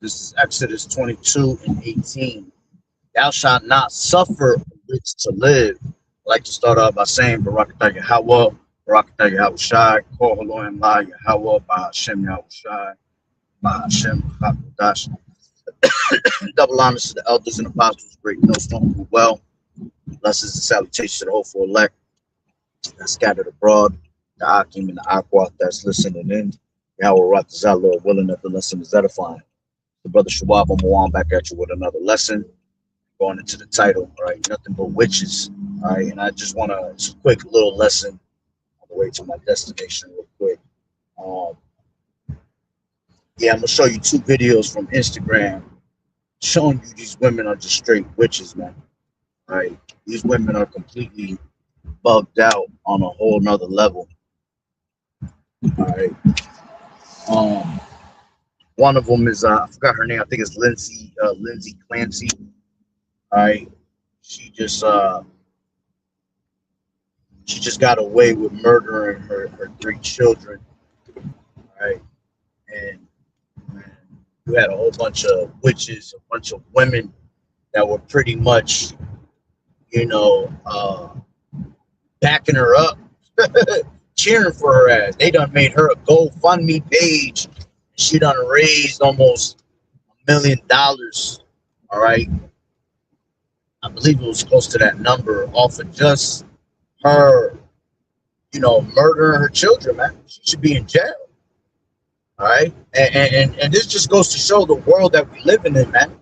This is Exodus 22 and 18. Thou shalt not suffer a witch to live. I like to start off by saying Barakatah Yahweh, Barakatah Yahweh Shai, Kol Haloim La Yahweh, Bahashem Yahweh Shai, Bahashem Hakodash. Double honors to the elders and apostles, great millstone who well. Blessings and salutations to the hopeful elect that's scattered abroad, the Akim and the Aqua that's listening in. Yahweh Ratazah, Lord willing that the lesson is edifying. The brother Shawab, I'm on back at you with another lesson. Going into the title, all right? Nothing but witches, all right? And I just want to, it's a quick little lesson on the way to my destination, real quick. Yeah, I'm gonna show you two videos from Instagram showing you these women are just straight witches, man. All right? These women are completely bugged out on a whole nother level. All right. One of them is I forgot her name. I think it's Lindsay Clancy. All right. She just got away with murdering her three children. All right. And you had a whole bunch of witches, a bunch of women that were pretty much, backing her up, cheering for her ass. They done made her a GoFundMe page. She done raised almost $1 million. All right. I believe it was close to that number off of just her, murdering her children, man. She should be in jail. All right. And this just goes to show the world that we live in, man.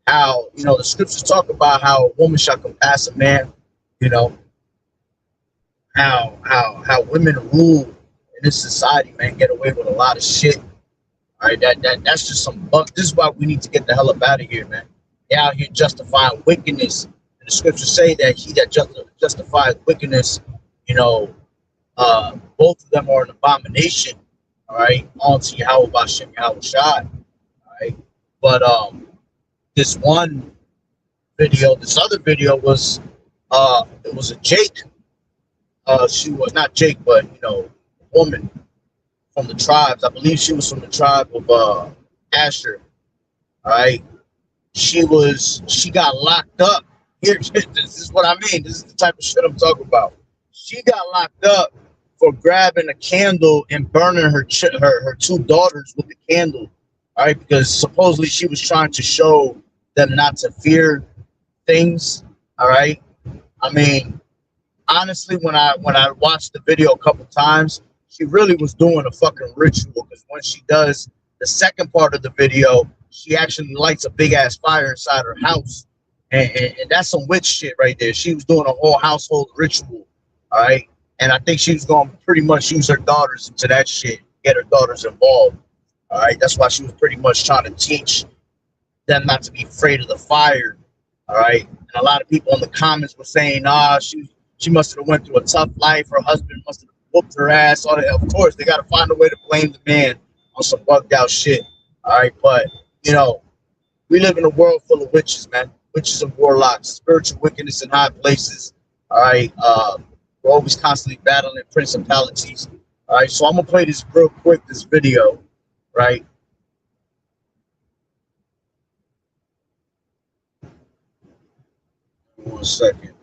How, the scriptures talk about how a woman shall compass a man, how women rule in this society, man, get away with a lot of shit. All right, that's just some buck. This is why we need to get the hell up out of here, man. They're out here justifying wickedness. And the scriptures say that he that justifies wickedness, both of them are an abomination. All right, onto Yahweh Bashem Yahweh Shai. All right, but this other video was it was a Jake. She was not Jake, but a woman from the tribes. I believe she was from the tribe of Asher. All right. She got locked up. Here, this is what I mean. This is the type of shit I'm talking about. She got locked up for grabbing a candle and burning her two daughters with the candle. All right, because supposedly she was trying to show them not to fear things. All right. I mean, honestly, when I watched the video a couple times, she really was doing a fucking ritual, because when she does the second part of the video, she actually lights a big ass fire inside her house, and that's some witch shit right there. She was doing a whole household ritual, all right, and I think she was going to pretty much use her daughters into that shit, get her daughters involved, all right. That's why she was pretty much trying to teach them not to be afraid of the fire, all right. And a lot of people in the comments were saying, she must have went through a tough life. Her husband must have whooped her ass. All that. Of course, they got to find a way to blame the man on some bugged out shit. All right, but we live in a world full of witches, man. Witches and warlocks, spiritual wickedness in high places. All right, we're always constantly battling principalities. All right, so I'm gonna play this real quick. This video, right? One second.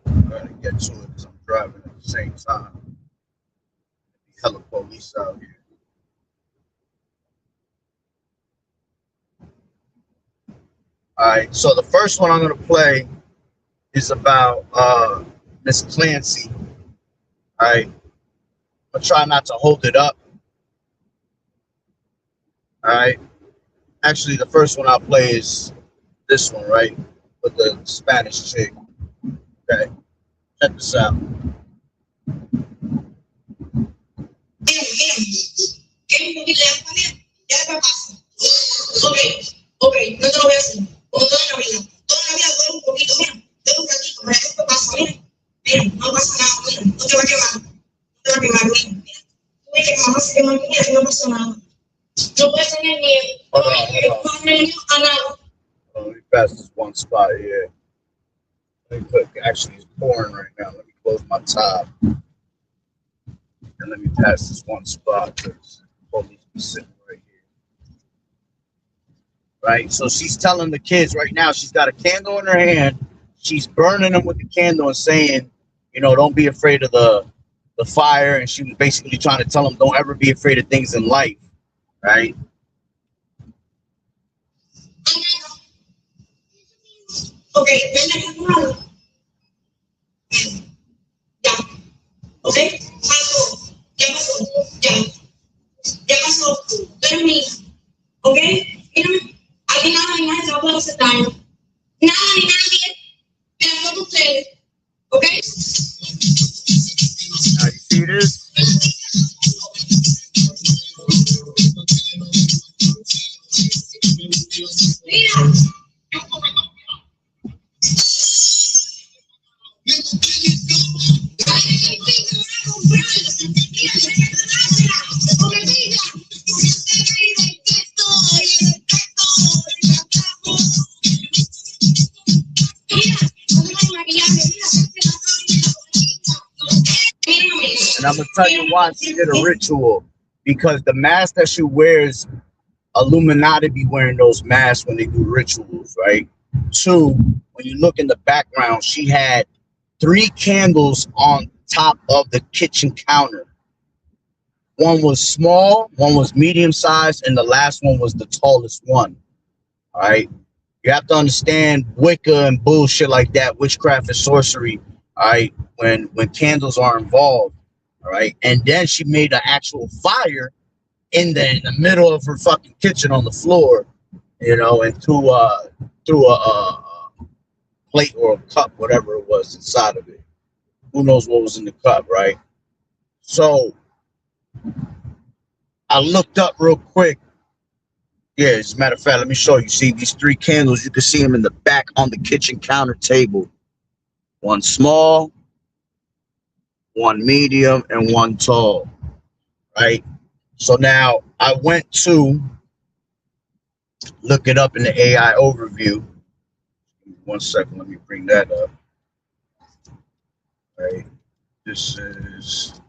I'm trying to get to it because I'm driving at the same time. Hella police out here. All right, so the first one I'm going to play is about Miss Clancy. All right, I'll try not to hold it up. All right, actually, the first one I'll play is this one, right, with the Spanish chick. Okay, check this out. Ok, no te lo voy a hacer. Como toda la vida duele un poquito, mira, duele un ratito, pero esto pasa, mira, no pasa nada, mira, no te va a quemar, mira, tú ves que jamás se quema, mira, no pasa nada. No puedes tener miedo, no puedes tener miedo a nada. Let me pass this one spot here. Let me put, actually it's pouring right now. Let me close my tab. And let me pass this one spot because police be sitting right here. right? So she's telling the kids right now, she's got a candle in her hand. She's burning them with the candle and saying, you know, don't be afraid of the fire. And she was basically trying to tell them, don't ever be afraid of things in life, right? Okay, ya, ok, pasó, ya pasó, ya pasó, pero mi, ok, mírame, aquí nada ni nadie se va a poder hacer daño, nada ni nadie, pero solo ustedes, ok. Now you see this? Mira. And I'm gonna tell you why she did a ritual, because the mask that she wears, Illuminati be wearing those masks when they do rituals, right? Two, when you look in the background, she had 3 candles on top of the kitchen counter. One was small, one was medium sized, and the last one was the tallest one. All right. You have to understand Wicca and bullshit like that, witchcraft and sorcery. All right. When candles are involved. All right. And then she made an actual fire in the middle of her fucking kitchen on the floor, you know, and threw a plate or a cup, whatever it was inside of it. Who knows what was in the cup, right? So I looked up real quick. Yeah, as a matter of fact, let me show you. See these 3 candles, you can see them in the back on the kitchen counter table. One small, one medium, and one tall, right? So now I went to look it up in the AI overview. 1 second, let me bring that up. Right, this is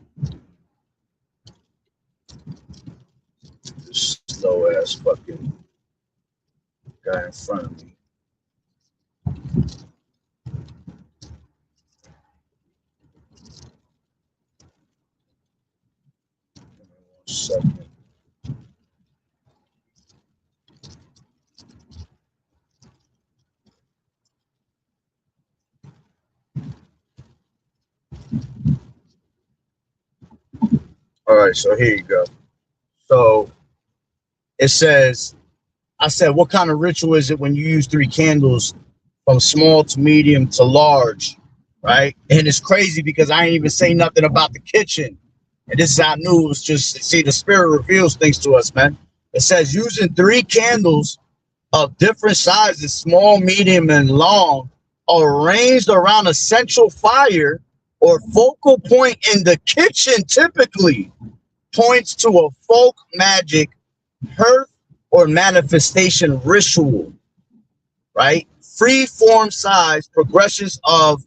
this slow ass fucking guy in front of me. Give me 1 second. All right, so here you go. So it says, I said, what kind of ritual is it when you use 3 candles from small to medium to large, right? And it's crazy because I ain't even say nothing about the kitchen. And this is how I knew it was just, see, the spirit reveals things to us, man. It says using 3 candles of different sizes, small, medium, and long, arranged around a central fire or focal point in the kitchen typically points to a folk magic, hearth, or manifestation ritual, right? Free form size progressions of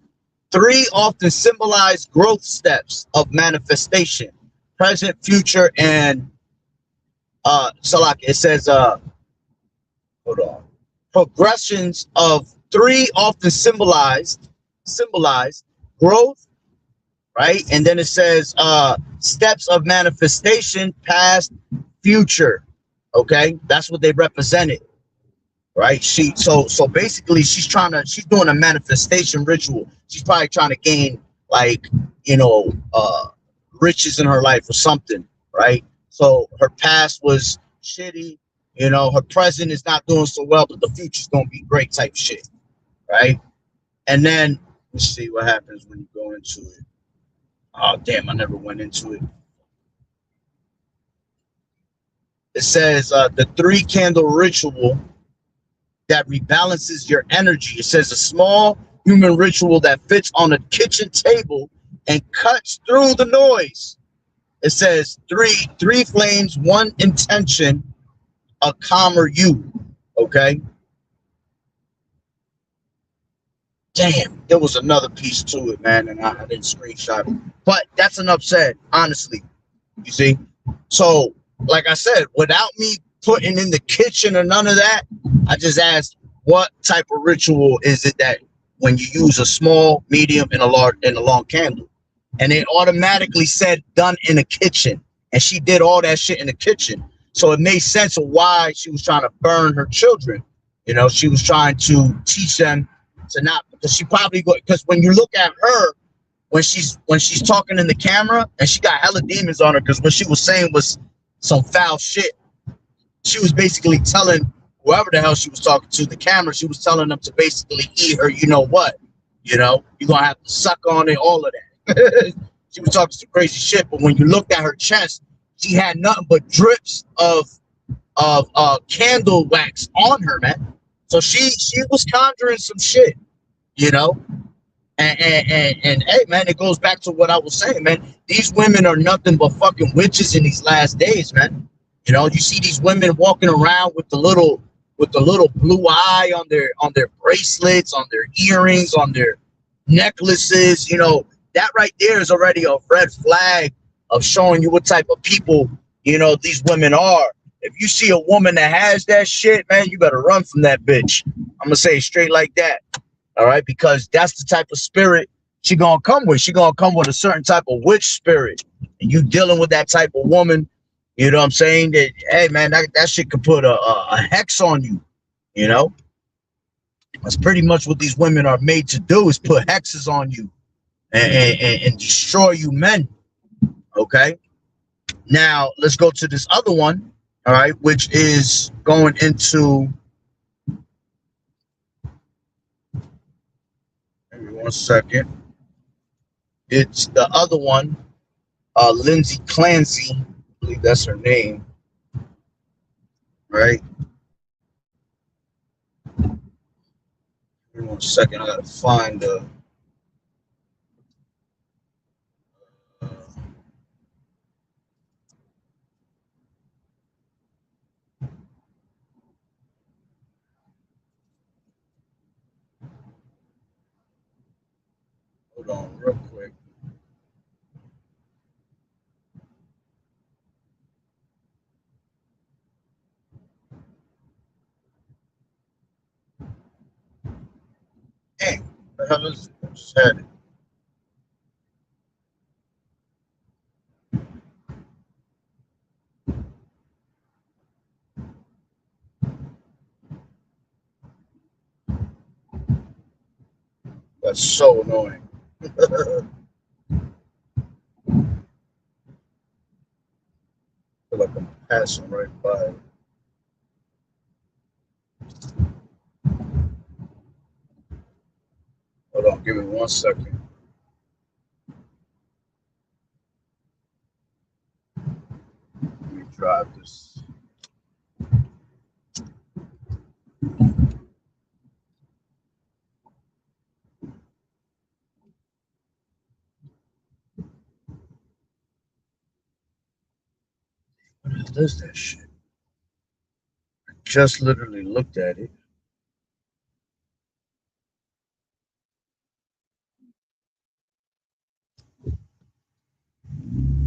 3 often symbolize growth steps of manifestation, present, future, and so like it says hold on, progressions of 3 often symbolize growth, right? And then it says steps of manifestation, past, future. Okay, that's what they represented, right? So basically she's doing a manifestation ritual. She's probably trying to gain, like, you know, riches in her life or something, right? So her past was shitty, you know, her present is not doing so well, but the future's gonna be great type shit, right? And then let's see what happens when you go into it. Oh damn, I never went into it. It says the 3 candle ritual that rebalances your energy. It says a small human ritual that fits on a kitchen table and cuts through the noise. It says three flames, 1 intention, a calmer you. Okay. Damn, there was another piece to it, man, and I didn't screenshot it. But that's enough said, honestly. You see? So, like I said, without me putting in the kitchen or none of that. I just asked, what type of ritual is it that when you use a small, medium, and a long candle? And it automatically said done in the kitchen. And she did all that shit in the kitchen. So it made sense of why she was trying to burn her children. You know, she was trying to teach them to not, because she probably because when you look at her, when she's talking in the camera, and she got hella demons on her, because what she was saying was some foul shit. She was basically telling whoever the hell she was talking to, the camera, she was telling them to basically eat her, you know what, you're gonna have to suck on it, all of that. She was talking some crazy shit, but when you looked at her chest, she had nothing but drips of candle wax on her, man. So she was conjuring some shit, And hey, man, it goes back to what I was saying, man. These women are nothing but fucking witches in these last days, man. You see these women walking around with the little blue eye on their bracelets, on their earrings, on their necklaces. That right there is already a red flag of showing you what type of people these women are. If you see a woman that has that shit, man, you better run from that bitch. I'm gonna say it straight like that. All right, because that's the type of spirit she gonna come with. She gonna come with a certain type of witch spirit, and you dealing with that type of woman. You know what I'm saying? That, hey, man, that shit could put a hex on you. That's pretty much what these women are made to do, is put hexes on you and destroy you men. Okay. Now let's go to this other one. All right, which is going into. Maybe 1 second. It's the other one, Lindsay Clancy. I believe that's her name. Right. Give me 1 second. I gotta find the. Hold on, real quick. Hey, what the hell is it? I just had it. That's so annoying. I feel like I'm passing right by. Hold on, give me 1 second. Let me drive this. What the hell does that shit? I just literally looked at it.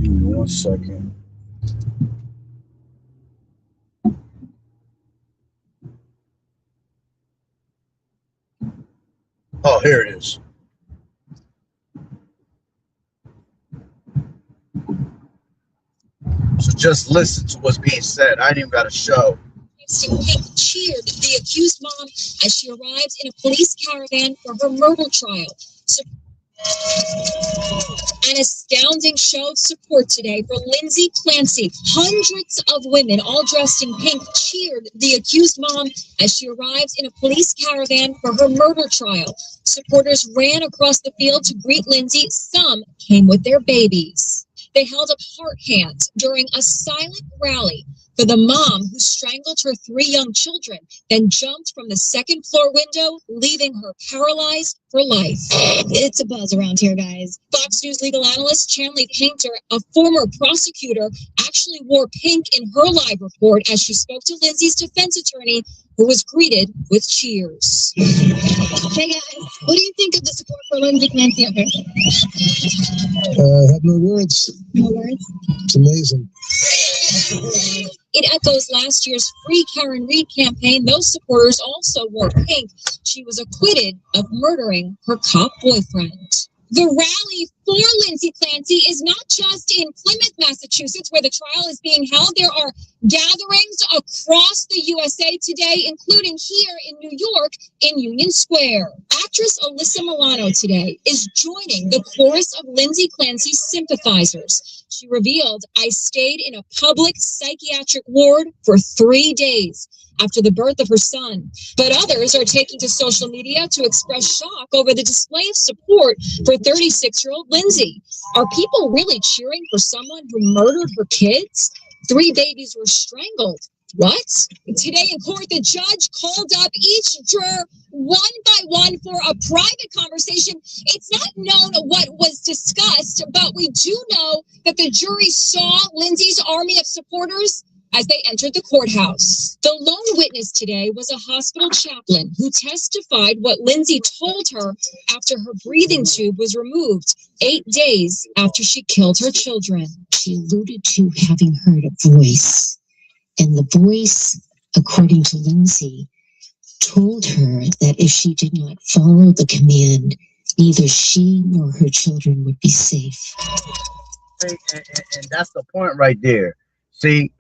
Give me 1 second. Oh, here it is. So just listen to what's being said. I ain't even got a show. Pink cheered the accused mom as she arrives in a police caravan for her murder trial. An astounding show of support today for Lindsay Clancy. Hundreds of women, all dressed in pink, cheered the accused mom as she arrives in a police caravan for her murder trial. Supporters ran across the field to greet Lindsay. Some came with their babies. They held up heart hands during a silent rally for the mom who strangled her 3 young children, then jumped from the second floor window, leaving her paralyzed for life. It's a buzz around here, guys. Fox News legal analyst Chanley Painter, a former prosecutor, actually wore pink in her live report as she spoke to Lindsay's defense attorney, who was greeted with cheers. Hey guys, what do you think of the support for Lindsay Clancy over here? I have no words. No words? It's amazing. It echoes last year's Free Karen Reed campaign. Those supporters also wore pink. She was acquitted of murdering her cop boyfriend. The rally for Lindsay Clancy is not just in Plymouth, Massachusetts, where the trial is being held. There are gatherings across the USA today, including here in New York in Union Square. Actress Alyssa Milano today is joining the chorus of Lindsay Clancy's sympathizers. She revealed, "I stayed in a public psychiatric ward for 3 days after the birth of her son." But others are taking to social media to express shock over the display of support for 36-year-old Lindsay. Are people really cheering for someone who murdered her kids? 3 babies were strangled. What? Today in court, the judge called up each juror one by one for a private conversation. It's not known what was discussed, but we do know that the jury saw Lindsay's army of supporters as they entered the courthouse. The lone witness today was a hospital chaplain who testified what Lindsay told her after her breathing tube was removed 8 days after she killed her children. She alluded to having heard a voice, and the voice, according to Lindsay, told her that if she did not follow the command, neither she nor her children would be safe. And that's the point right there. See,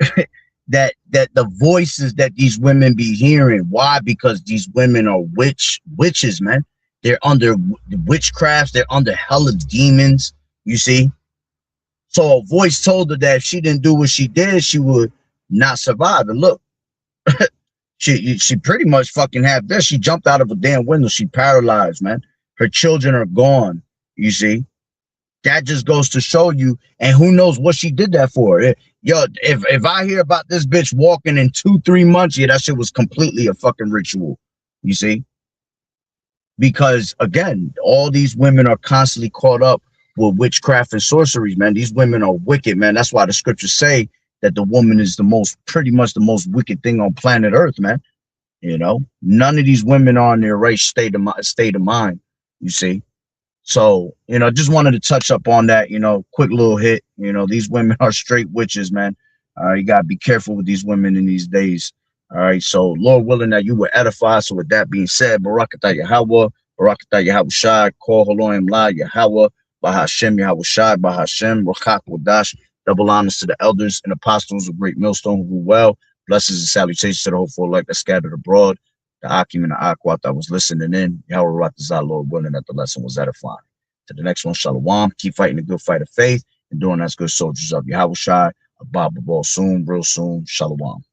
that the voices that these women be hearing. Why? Because these women are witches, man. They're under witchcrafts. They're under hella demons. You see. So a voice told her that if she didn't do what she did, she would not survive. And look, she pretty much fucking had this. She jumped out of a damn window. She paralyzed, man. Her children are gone. You see. That just goes to show you, and who knows what she did that for. Yo, if I hear about this bitch walking in 2-3 months, yeah, that shit was completely a fucking ritual. You see? Because again, all these women are constantly caught up with witchcraft and sorceries, man. These women are wicked, man. That's why the scriptures say that the woman is pretty much the most wicked thing on planet Earth, man. You know, none of these women are in their right state of mind. You see? So, you know, just wanted to touch up on that, you know, quick little hit. You know, these women are straight witches, man. You got to be careful with these women in these days. All right. So, Lord willing that you were edified. So, with that being said, Barakatah Yahweh, Barakatah Yahweh Shai, Kol Haloim La Yahweh, Bahashem Yahweh Shai, Bahashem, Rachak Wadash. Double honors to the elders and apostles of Great Millstone who rule well. Blessings and salutations to the hopeful elect that scattered abroad. The Akim and the Akwat that was listening in. Yahweh Ratazah, Lord willing that the lesson was edifying. To the next one, Shalom. Keep fighting the good fight of faith and doing as good soldiers of Yahweh Shai. Abba Babal soon, real soon. Shalom.